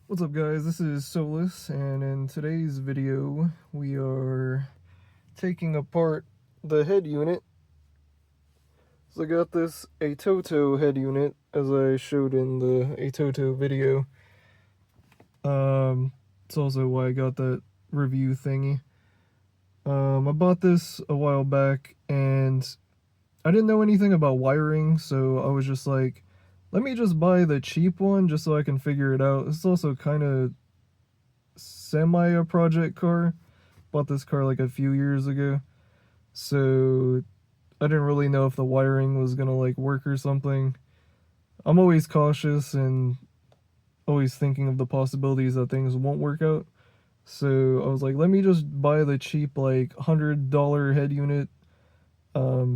What's up guys, this is Solus, and in today's video we are taking apart the head unit. So I got this SolusOHKO head unit, as I showed in the SolusOHKO video. It's also why I got that review thingy. I bought this a while back, and I didn't know anything about wiring, so I was just like, let me just buy the cheap one just so I can figure it out. It's also kind of semi a project car. Bought this car like a few years ago, so I didn't really know if the wiring was gonna like work or something. I'm always cautious and always thinking of the possibilities that things won't work out. So I was like, let me just buy the cheap like $100 head unit,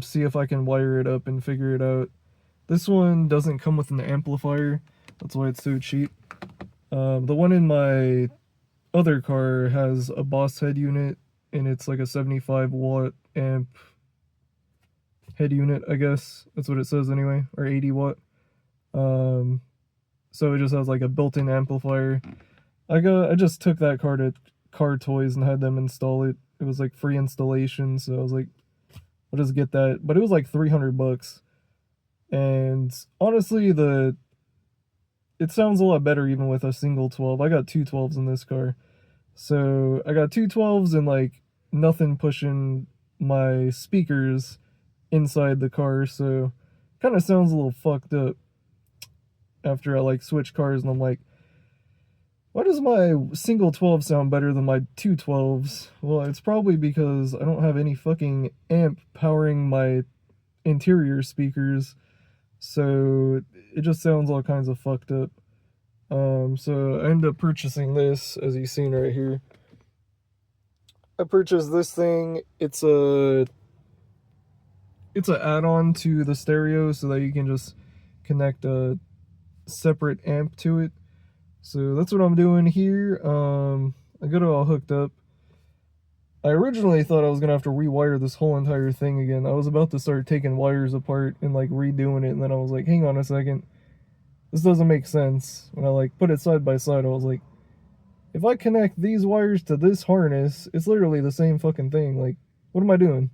see if I can wire it up and figure it out. This one doesn't come with an amplifier, that's why it's so cheap. The one in my other car has a Boss head unit, and it's like a 75 watt amp head unit, I guess. That's what it says anyway, or 80 watt. So it just has like a built-in amplifier. I just took that car to Car Toys and had them install it. It was like free installation, so I was like, I'll just get that. But it was like 300 bucks. And honestly, it sounds a lot better even with a single 12. I got two 12s in this car. So I got two 12s and like nothing pushing my speakers inside the car, so kind of sounds a little fucked up after I like switch cars, and I'm like, why does my single 12 sound better than my two 12s? Well, it's probably because I don't have any fucking amp powering my interior speakers, so it just sounds all kinds of fucked up. So I ended up purchasing this, as you've seen right here. I purchased this thing. It's an add-on to the stereo so that you can just connect a separate amp to it. So that's what I'm doing here. I got it all hooked up. I originally thought I was gonna have to rewire this whole entire thing again. I was about to start taking wires apart and like redoing it, and then I was like, hang on a second, this doesn't make sense. When I like put it side by side, I was like, if I connect these wires to this harness, it's literally the same fucking thing. Like, what am I doing?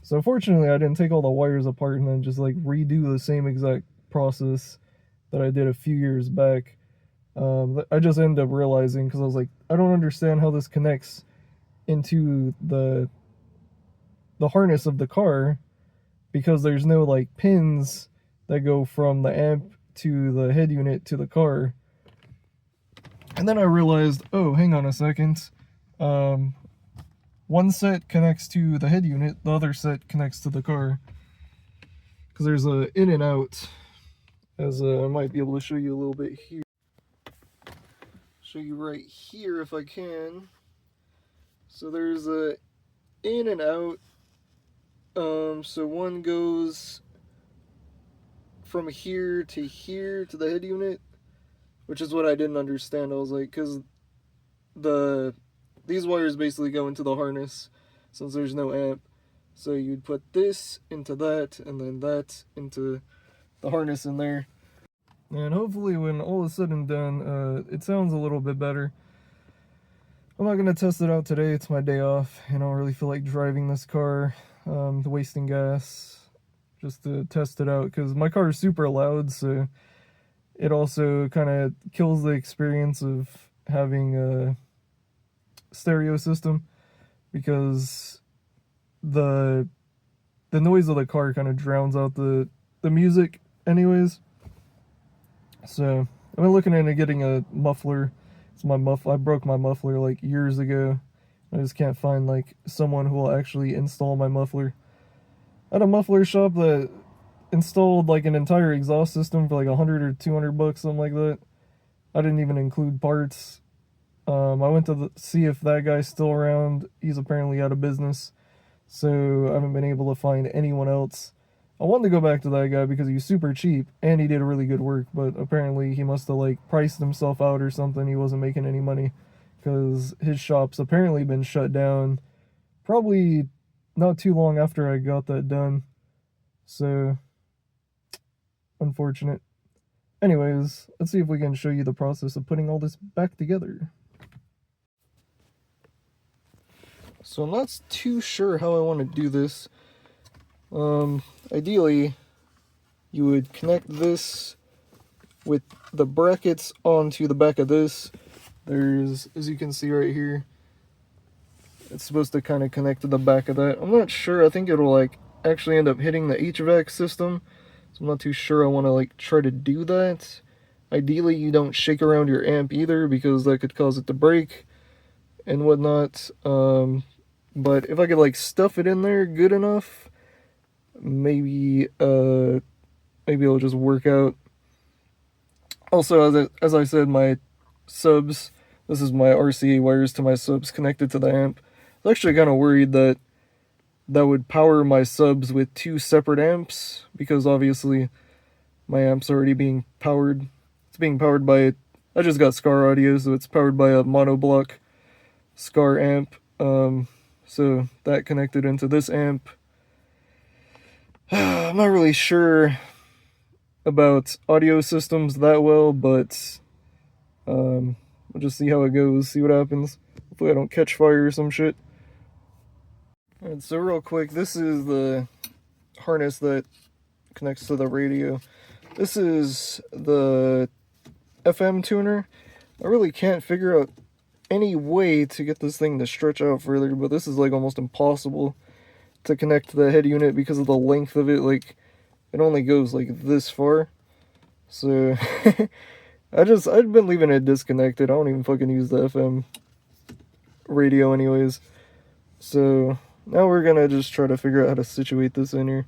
So fortunately, I didn't take all the wires apart and then just like redo the same exact process that I did a few years back. I just ended up realizing, because I was like, I don't understand how this connects into the harness of the car, because there's no like pins that go from the amp to the head unit to the car. And then I realized, oh, hang on a second. One set connects to the head unit, the other set connects to the car. Because there's a in and out, as I might be able to show you a little bit here. Show you right here if I can. So there's a in and out. So one goes from here to the head unit, which is what I didn't understand. I was like, because these wires basically go into the harness since there's no amp. So you'd put this into that, and then that into the harness in there. And hopefully when all is said and done, it sounds a little bit better. I'm not going to test it out today. It's my day off. I don't really feel like driving this car, wasting gas, just to test it out. Because my car is super loud, so it also kind of kills the experience of having a stereo system. Because the noise of the car kind of drowns out the music anyways. So I've been looking into getting a muffler. It's my I broke my muffler like years ago. I just can't find like someone who will actually install my muffler. I had a muffler shop that installed like an entire exhaust system for like 100 or 200 bucks, something like that. I didn't even include parts. I went to see if that guy's still around. He's apparently out of business, so I haven't been able to find anyone else. I wanted to go back to that guy because he's super cheap and he did really good work, but apparently he must have like priced himself out or something. He wasn't making any money because his shop's apparently been shut down probably not too long after I got that done. So unfortunate. Anyways, let's see if we can show you the process of putting all this back together. So I'm not too sure how I want to do this. Ideally, you would connect this with the brackets onto the back of this. There's, as you can see right here, it's supposed to kind of connect to the back of that. I'm not sure. I think it'll like actually end up hitting the HVAC system. So I'm not too sure I want to like try to do that. Ideally, you don't shake around your amp either because that could cause it to break and whatnot. But if I could like stuff it in there good enough, maybe it'll just work out. Also, as I said, my subs, this is my RCA wires to my subs connected to the amp. I was actually kind of worried that would power my subs with two separate amps, because obviously my amp's already being powered. It's being powered by, I just got Scar audio, so it's powered by a monoblock Scar amp. So that connected into this amp. I'm not really sure about audio systems that well, but we'll just see how it goes, see what happens. Hopefully I don't catch fire or some shit. Alright, so real quick, this is the harness that connects to the radio. This is the FM tuner. I really can't figure out any way to get this thing to stretch out further, but this is like almost impossible to connect to the head unit because of the length of it. Like, it only goes like this far. So I've been leaving it disconnected. I don't even fucking use the FM radio anyways. So now we're gonna just try to figure out how to situate this in here.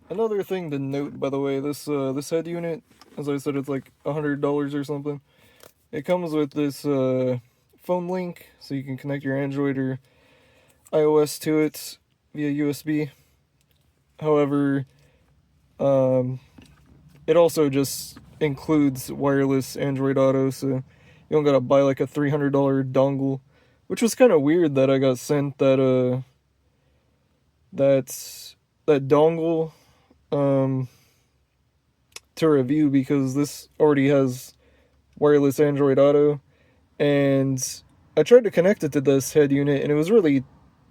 Another thing to note, by the way, this head unit, as I said, it's like $100 or something. It comes with this phone link, so you can connect your Android or iOS to it via USB. However, it also just includes wireless Android Auto, so you don't gotta buy like a $300 dongle, which was kind of weird that I got sent that that dongle to review, because this already has wireless Android Auto, and I tried to connect it to this head unit, and it was really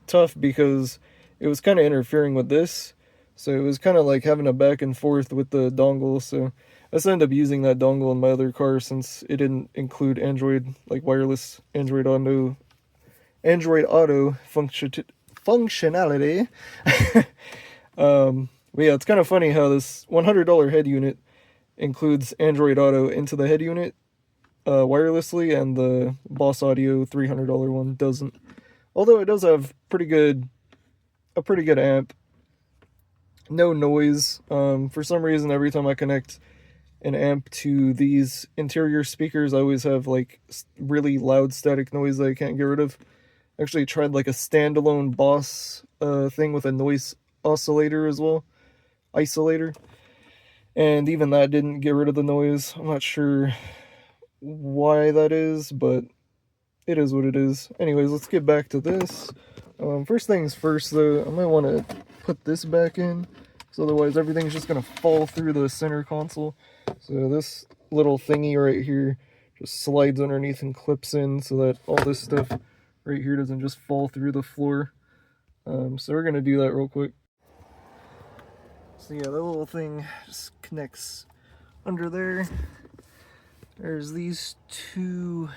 tough because it was kind of interfering with this, so it was kind of like having a back and forth with the dongle. So I just ended up using that dongle in my other car since it didn't include Android, like wireless Android Auto functionality. But yeah, it's kind of funny how this $100 head unit includes Android Auto into the head unit wirelessly, and the Boss Audio $300 one doesn't. Although it does have a pretty good amp. No noise. For some reason, every time I connect an amp to these interior speakers, I always have like really loud static noise that I can't get rid of. Actually tried like a standalone Boss thing with a noise oscillator as well. Isolator. And even that didn't get rid of the noise. I'm not sure why that is, but it is what it is. Anyways, let's get back to this. First things first though, I might want to put this back in, because otherwise everything's just going to fall through the center console. So this little thingy right here just slides underneath and clips in so that all this stuff right here doesn't just fall through the floor. So we're going to do that real quick. So yeah, that little thing just connects under there. There's these two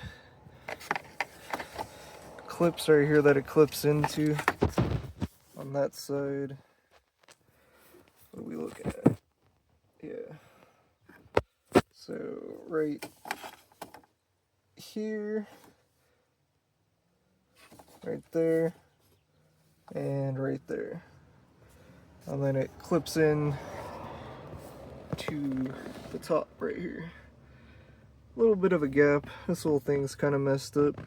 clips right here that it clips into on that side. What are we looking at? Yeah. So right here, right there, and right there. And then it clips in to the top right here. A little bit of a gap. This whole thing's kind of messed up.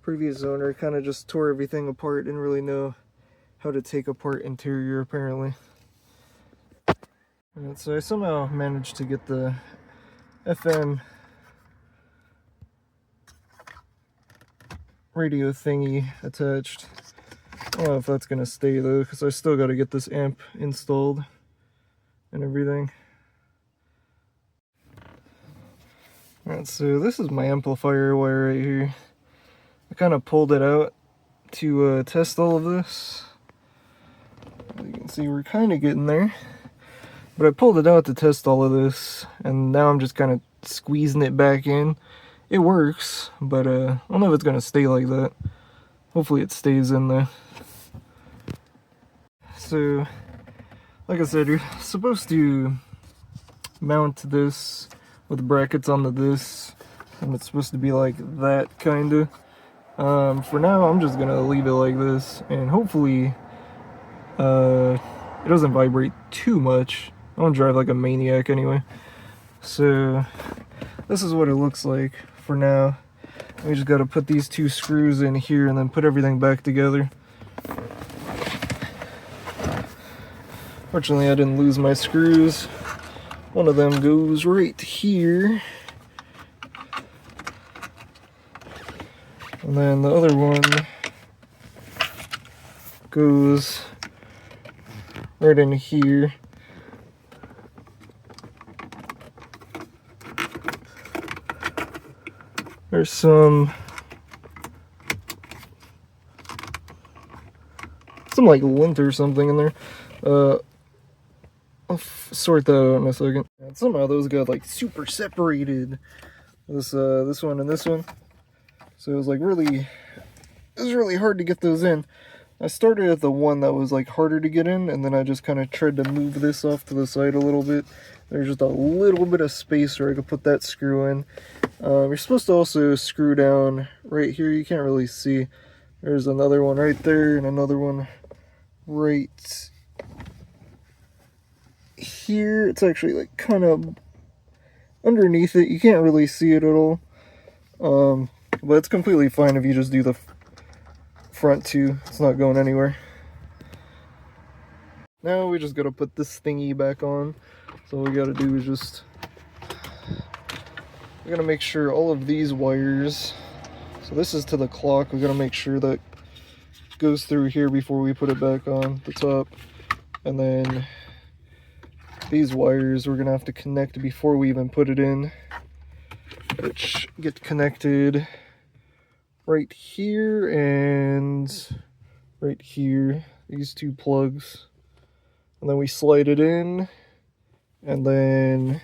Previous owner kind of just tore everything apart, didn't really know how to take apart interior apparently. And so I somehow managed to get the FM radio thingy attached. I don't know if that's gonna stay though, because I still got to get this amp installed and everything. So this is my amplifier wire right here. I kind of pulled it out to test all of this. As you can see, we're kind of getting there. But I pulled it out to test all of this, and now I'm just kind of squeezing it back in. It works, but I don't know if it's going to stay like that. Hopefully it stays in there. So, like I said, you're supposed to mount this with brackets onto this, and it's supposed to be like that, kinda. For now, I'm just gonna leave it like this, and hopefully it doesn't vibrate too much. I don't drive like a maniac anyway. So this is what it looks like for now. We just gotta put these two screws in here and then put everything back together. Fortunately, I didn't lose my screws. One of them goes right here. And then the other one goes right in here. There's some like lint or something in there. I'll sort that out in a second. And somehow those got like super separated. This one and this one. So it was like really hard to get those in. I started at the one that was like harder to get in, and then I just kind of tried to move this off to the side a little bit. There's just a little bit of space where I could put that screw in. You're supposed to also screw down right here. You can't really see. There's another one right there and another one right here. It's actually like kind of underneath it. You can't really see it at all. But it's completely fine if you just do the front two. It's not going anywhere. Now we just gotta put this thingy back on. So all we gotta do is we gotta make sure all of these wires, so this is to the clock, we gotta make sure that goes through here before we put it back on the top. And then these wires we're gonna have to connect before we even put it in, which get connected right here and right here, these two plugs. And then we slide it in, and then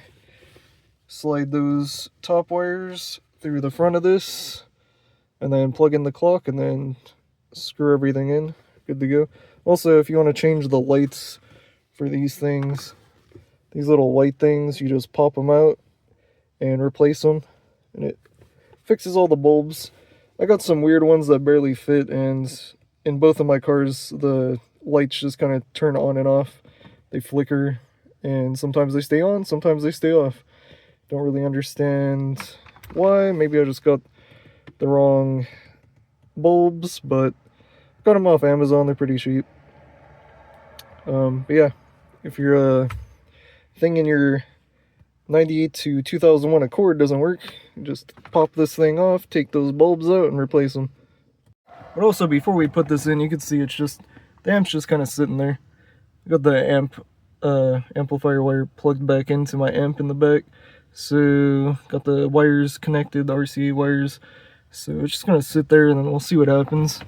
slide those top wires through the front of this, and then plug in the clock, and then screw everything in. Good to go. Also, if you want to change the lights for these things, these little white things, you just pop them out and replace them, and it fixes all the bulbs. I got some weird ones that barely fit, and in both of my cars the lights just kind of turn on and off. They flicker, and sometimes they stay on, sometimes they stay off. Don't really understand why. Maybe I just got the wrong bulbs, but got them off Amazon. They're pretty cheap. But yeah, if your thing in your 98 to 2001 Accord doesn't work, just pop this thing off, take those bulbs out, and replace them. But also, before we put this in, you can see it's just, the amp's just kind of sitting there. I got the amplifier wire plugged back into my amp in the back. So, got the wires connected, the RCA wires. So it's just gonna sit there, and then we'll see what happens.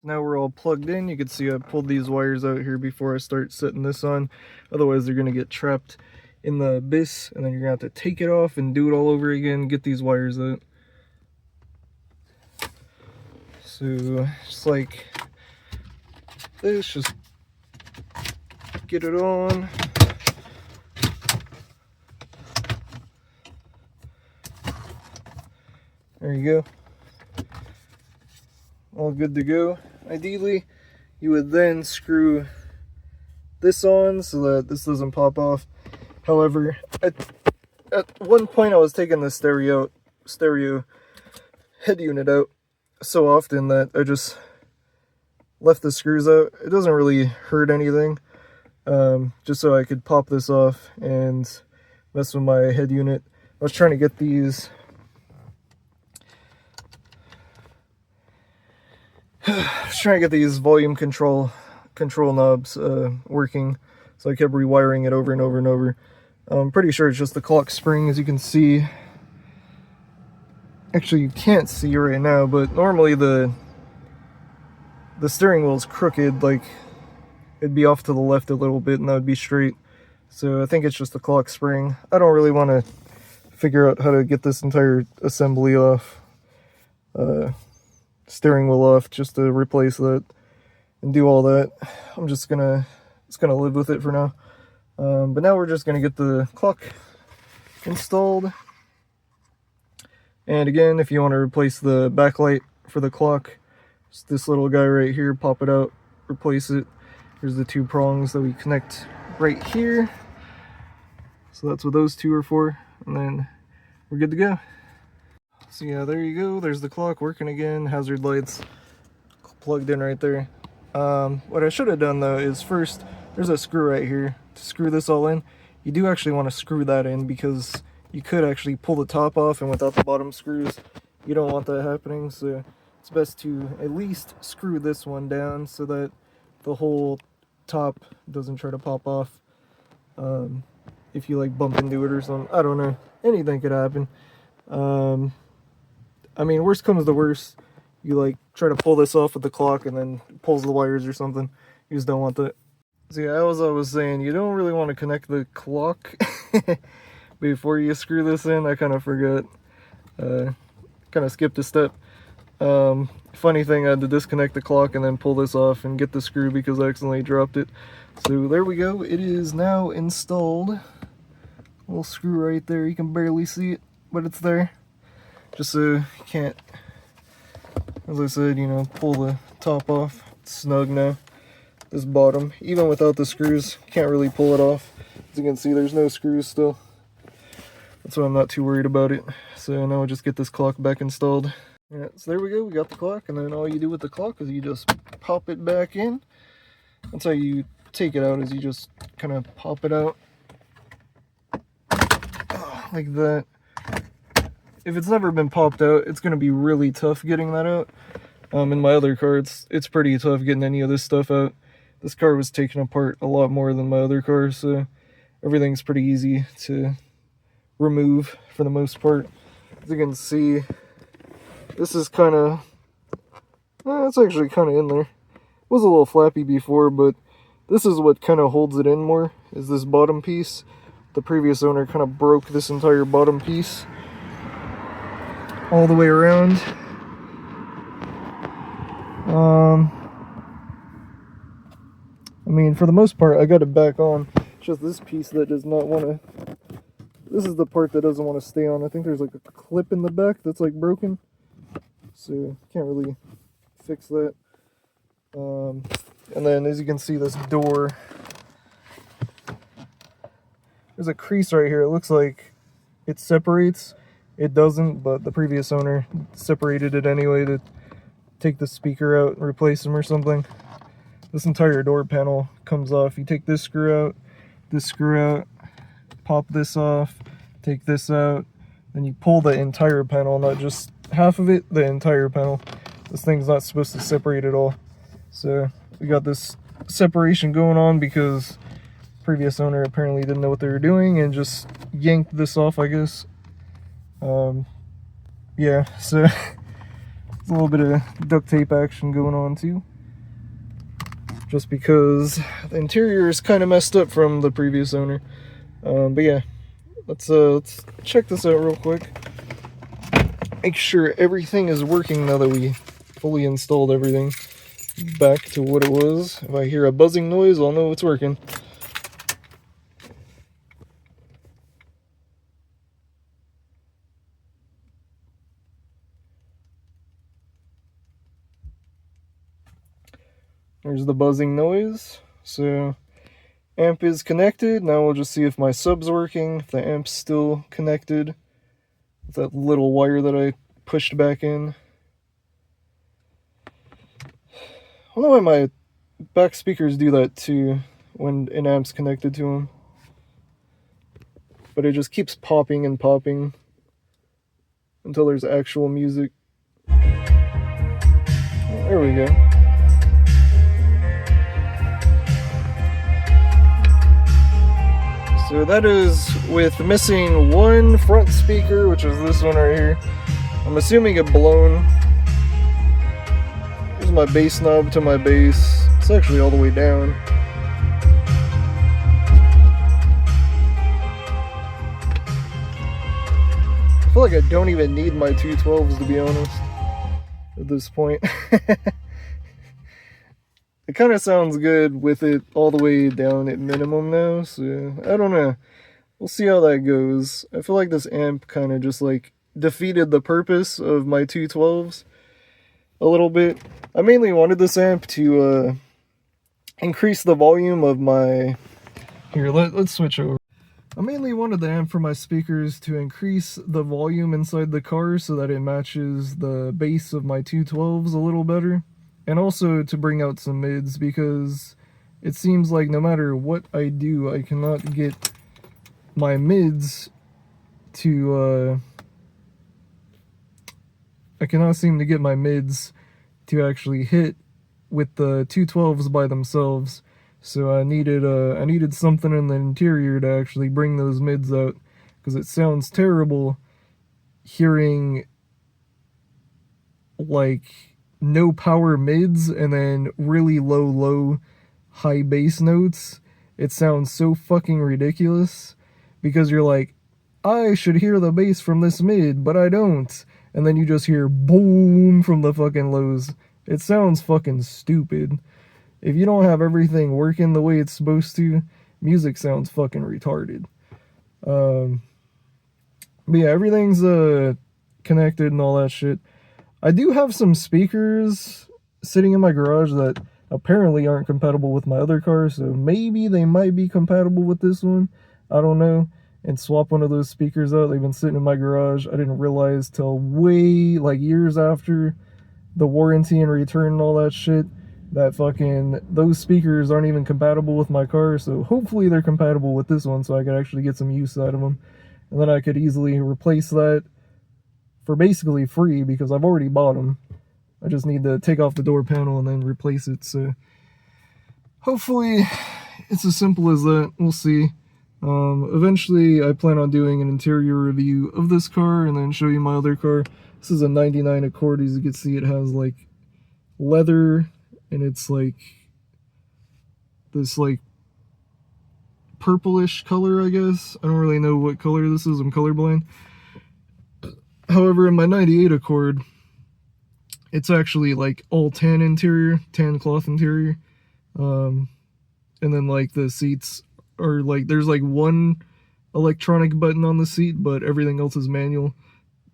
Now we're all plugged in. You can see I pulled these wires out here before I start setting this on. Otherwise they're gonna get trapped in the abyss, and then you're gonna have to take it off and do it all over again, get these wires out. So just like this, just get it on. There you go. All good to go. Ideally, you would then screw this on so that this doesn't pop off. However, at one point I was taking the stereo head unit out so often that I just left the screws out. It doesn't really hurt anything, just so I could pop this off and mess with my head unit. I was trying to get these volume control knobs working, so I kept rewiring it over and over and over. I'm pretty sure it's just the clock spring. As you can see, actually you can't see right now, but normally the steering wheel is crooked, like it'd be off to the left a little bit and that would be straight. So I think it's just the clock spring. I don't really want to figure out how to get this entire assembly off, steering wheel off, just to replace that and do all that. I'm just gonna live with it for now. But now we're just gonna get the clock installed. And again, if you want to replace the backlight for the clock, just this little guy right here, pop it out, replace it. Here's the two prongs that we connect right here. So that's what those two are for, and then we're good to go. So yeah, there you go. There's the clock working again. Hazard lights plugged in right there. What I should have done though is first, there's a screw right here to screw this all in. You do actually want to screw that in because you could actually pull the top off, and without the bottom screws, you don't want that happening. So it's best to at least screw this one down so that the whole top doesn't try to pop off. If you like bump into it or something, I don't know, anything could happen. I mean, worst comes to worst, you like try to pull this off with the clock and then it pulls the wires or something. You just don't want that. So yeah, as I was saying, you don't really want to connect the clock before you screw this in. I kind of forgot, kind of skipped a step. Funny thing, I had to disconnect the clock and then pull this off and get the screw because I accidentally dropped it. So there we go, it is now installed. Little screw right there, you can barely see it, but it's there. Just so you can't, as I said, you know, pull the top off. It's snug now. This bottom, even without the screws, can't really pull it off. As you can see, there's no screws still. That's why I'm not too worried about it. So now we'll just get this clock back installed. Yeah, so there we go, we got the clock, and then all you do with the clock is you just pop it back in. That's how you take it out, is you just kind of pop it out. Like that. If it's never been popped out, it's going to be really tough getting that out. In my other car, it's pretty tough getting any of this stuff out. This car was taken apart a lot more than my other car, so everything's pretty easy to remove for the most part. As you can see, this is kind of, it's actually kind of in there. It was a little flappy before, but this is what kind of holds it in more, is this bottom piece. The previous owner kind of broke this entire bottom piece all the way around. I mean, for the most part, I got it back on. It's just this piece that does not want to, this is the part that doesn't want to stay on. I think there's like a clip in the back that's like broken, so can't really fix that. And then as you can see, this door, there's a crease right here. It looks like it separates. It doesn't, but the previous owner separated it anyway to take the speaker out and replace them or something. This entire door panel comes off. You take this screw out, pop this off, take this out, then you pull the entire panel, not just half of it, the entire panel. This thing's not supposed to separate at all. So we got this separation going on because previous owner apparently didn't know what they were doing and just yanked this off, I guess. Yeah, so it's a little bit of duct tape action going on too, just because the interior is kind of messed up from the previous owner. But yeah, let's check this out real quick, make sure everything is working now that we fully installed everything back to what it was. If I hear a buzzing noise, I'll know it's working. There's the buzzing noise. So amp is connected. Now we'll just see if my sub's working, if the amp's still connected with that little wire that I pushed back in. I don't know why my back speakers do that too when an amp's connected to them, but it just keeps popping and popping until there's actual music. There we go. So that is with missing one front speaker, which is this one right here. I'm assuming it blown. Here's my bass knob to my bass. It's actually all the way down. I feel like I don't even need my 212s, to be honest, at this point. It kind of sounds good with it all the way down at minimum now, so I don't know. We'll see how that goes. I feel like this amp kind of just like defeated the purpose of my 212s a little bit. I mainly wanted this amp to increase the volume of my... Here, let's switch over. I mainly wanted the amp for my speakers to increase the volume inside the car so that it matches the bass of my 212s a little better. And also to bring out some mids, because it seems like no matter what I do, I cannot get my mids to, I cannot seem to get my mids to actually hit with the 212s by themselves. So I needed something in the interior to actually bring those mids out, because it sounds terrible hearing like no power mids and then really low high bass notes. It sounds so fucking ridiculous, because you're like, I should hear the bass from this mid, but I don't. And then you just hear boom from the fucking lows. It sounds fucking stupid. If you don't have everything working the way it's supposed to, music sounds fucking retarded. But yeah, everything's connected and all that shit. I do have some speakers sitting in my garage that apparently aren't compatible with my other car, so maybe they might be compatible with this one. I don't know. And swap one of those speakers out. They've been sitting in my garage. I didn't realize till way, like, years after the warranty and return and all that shit, that fucking those speakers aren't even compatible with my car. So hopefully they're compatible with this one, so I could actually get some use out of them. And then I could easily replace that for basically free, because I've already bought them. I just need to take off the door panel and then replace it. So hopefully it's as simple as that. We'll see. Eventually I plan on doing an interior review of this car and then show you my other car. This is a 99 Accord. As you can see, it has like leather, and it's like this like purplish color, I guess. I don't really know what color this is. I'm colorblind. However, in my 98 Accord, it's actually like all tan interior, tan cloth interior. And then like the seats are like, there's like one electronic button on the seat, but everything else is manual.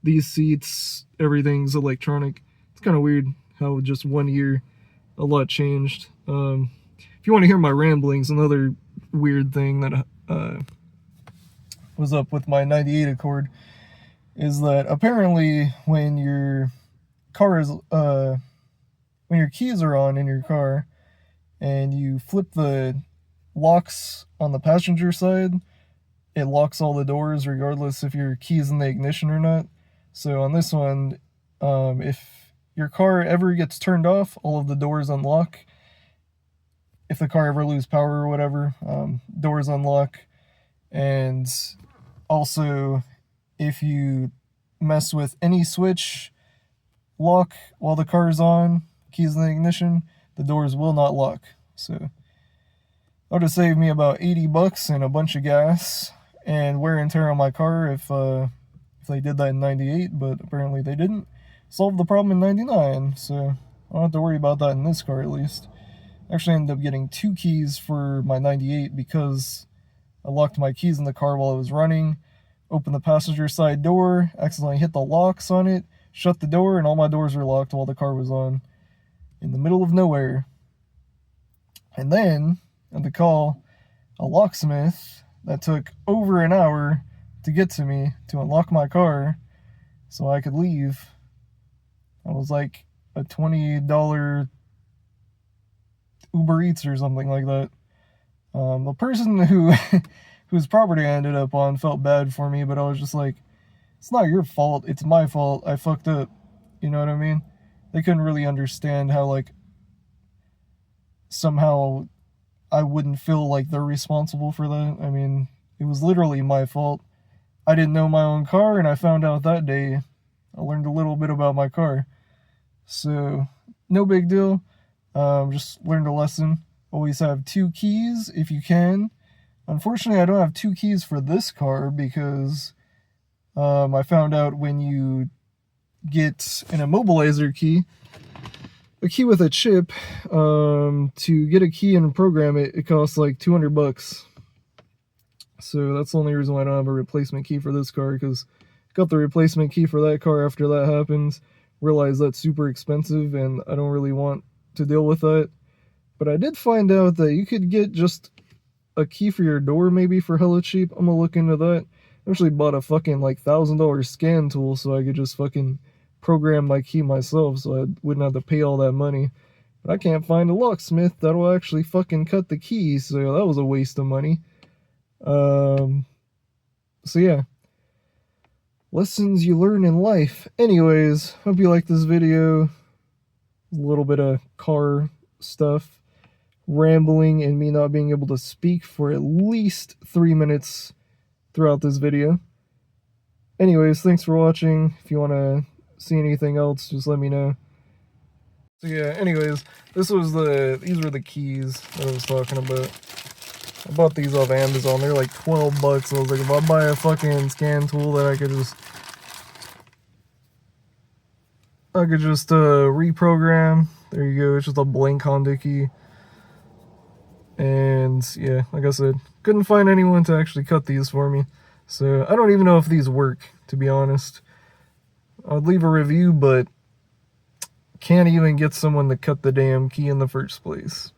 These seats, everything's electronic. It's kind of weird how just 1 year a lot changed. If you want to hear my ramblings, another weird thing that was up with my 98 Accord is that apparently when your car is when your keys are on in your car and you flip the locks on the passenger side, it locks all the doors regardless if your key's in the ignition or not. So on this one, if your car ever gets turned off, all of the doors unlock. If the car ever loses power or whatever, doors unlock. And also, if you mess with any switch lock while the car is on, keys in the ignition, the doors will not lock. So that would have saved me about $80 and a bunch of gas and wear and tear on my car if they did that in 98, but apparently they didn't. Solved the problem in 99, so I don't have to worry about that in this car at least. Actually ended up getting 2 keys for my 98 because I locked my keys in the car while it was running, opened the passenger side door, accidentally hit the locks on it, shut the door, and all my doors were locked while the car was on, in the middle of nowhere. And then I had to call a locksmith that took over an hour to get to me to unlock my car so I could leave. It was like a $20 Uber Eats or something like that. The person whose property I ended up on felt bad for me, but I was just like, it's not your fault, it's my fault, I fucked up. You know what I mean? They couldn't really understand how, like, somehow I wouldn't feel like they're responsible for that. I mean, it was literally my fault. I didn't know my own car, and I found out that day I learned a little bit about my car. So, no big deal. Just learned a lesson. Always have 2 keys if you can. Unfortunately, I don't have 2 keys for this car because I found out when you get an immobilizer key, a key with a chip, to get a key and program it, it costs like $200. So that's the only reason why I don't have a replacement key for this car, because I got the replacement key for that car after that happens. Realized that's super expensive and I don't really want to deal with that. But I did find out that you could get just a key for your door maybe for hella cheap. I'm gonna look into that. I actually bought a fucking like $1,000 scan tool so I could just fucking program my key myself so I wouldn't have to pay all that money. But I can't find a locksmith that'll actually fucking cut the key, so that was a waste of money. So yeah. Lessons you learn in life. Anyways, hope you like this video. A little bit of car stuff. Rambling and me not being able to speak for at least 3 minutes throughout this video. Anyways, thanks for watching. If you want to see anything else, just let me know. So yeah, anyways, these were the keys that I was talking about. I bought these off Amazon. They're like $12. I was like, if I buy a fucking scan tool that I could just reprogram. There you go. It's just a blank Honda key. And yeah, like I said, couldn't find anyone to actually cut these for me. So I don't even know if these work, to be honest. I'd leave a review, but can't even get someone to cut the damn key in the first place.